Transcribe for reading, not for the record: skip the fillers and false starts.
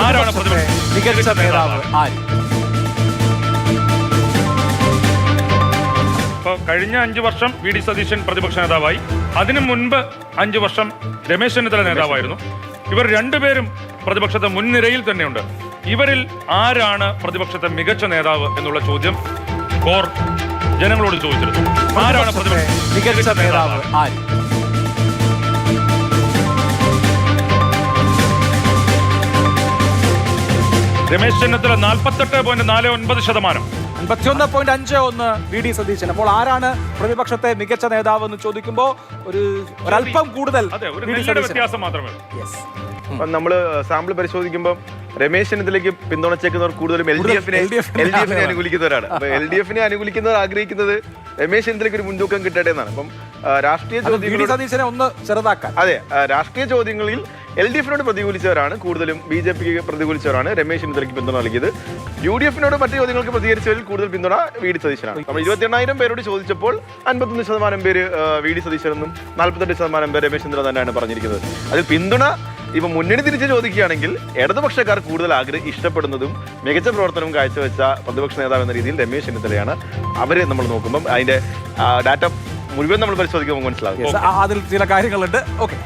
ആരാണ് മികച്ച നേതാവ്? ഇപ്പോൾ കഴിഞ്ഞ 5 വർഷം വി ഡി സതീശൻ പ്രതിപക്ഷ നേതാവായി. അതിനു മുൻപ് 5 വർഷം രമേശ് ചെന്നിത്തല നേതാവായിരുന്നു. ഇവർ രണ്ടുപേരും പ്രതിപക്ഷത്തെ മുൻനിരയിൽ തന്നെയുണ്ട്. ഇവരിൽ ആരാണ് പ്രതിപക്ഷത്തെ മികച്ച നേതാവ് എന്നുള്ള ചോദ്യം കോർ ജനങ്ങളോട് ചോദിച്ചിരുന്നു. ആരാണ് മികച്ച നേതാവ്? രമേശ് ചെന്നിത്തല 48.49%. 51.51 വി ഡി സതീശൻ. അപ്പോൾ ആരാണ് പ്രതിപക്ഷത്തെ മികച്ച നേതാവ് എന്ന് ചോദിക്കുമ്പോൾ ഒരല്പം കൂടുതൽ വ്യത്യാസം മാത്രമേ. നമ്മള് സാമ്പിൾ പരിശോധിക്കുമ്പോൾ രമേശ് ചെന്നിത്തലയ്ക്ക് പിന്തുണച്ചേക്കുന്നവർ കൂടുതലും എൽ ഡി എഫിനെ അനുകൂലിക്കുന്നവരാണ്. അപ്പൊ എൽ ഡി എഫിനെ അനുകൂലിക്കുന്നവർ ആഗ്രഹിക്കുന്നത് രമേശ് ചെന്നിത്തലയ്ക്ക് ഒരു മുൻതൂക്കം കിട്ടട്ടെ എന്നാണ്. അപ്പം രാഷ്ട്രീയ സതീശനെ ഒന്ന് ചെറുതാക്കാൻ, അതെ, രാഷ്ട്രീയ ചോദ്യങ്ങളിൽ എൽ ഡി എഫിനോട് പ്രതികൂലിച്ചവരാണ് കൂടുതലും, ബി ജെ പിക്ക് പ്രതികൂലിച്ചവരാണ് രമേശ് ചെന്നിത്തലയ്ക്ക് പിന്തുണ നൽകിയത്. യു ഡി എഫിനോട് മറ്റു ചോദ്യങ്ങൾക്ക് പ്രതികരിച്ചവരിൽ കൂടുതൽ പിന്തുണ വി ഡി സതീശനാണ്. നമ്മൾ 28,000 പേരോട് ചോദിച്ചപ്പോൾ 51% പേര് വി ഡി സതീശനെന്നും 48% പേര് രമേശ് ചെന്നിത്തല തന്നെയാണ് പറഞ്ഞിരിക്കുന്നത്. അതിൽ പിന്തുണ ഇപ്പൊ മുന്നണി തിരിച്ച് ചോദിക്കുകയാണെങ്കിൽ ഇടതുപക്ഷക്കാർ കൂടുതൽ ഇഷ്ടപ്പെടുന്നതും മികച്ച പ്രവർത്തനവും കാഴ്ചവെച്ച പ്രതിപക്ഷ നേതാവ് എന്ന രീതിയിൽ രമേശ് ചെന്നിത്തലയാണ്. അവരെ നമ്മൾ നോക്കുമ്പോൾ അതിന്റെ ഡാറ്റ മുഴുവൻ നമ്മൾ പരിശോധിക്കുമ്പോൾ മനസ്സിലാകും അതിൽ ചില കാര്യങ്ങളുണ്ട്. ഓക്കെ.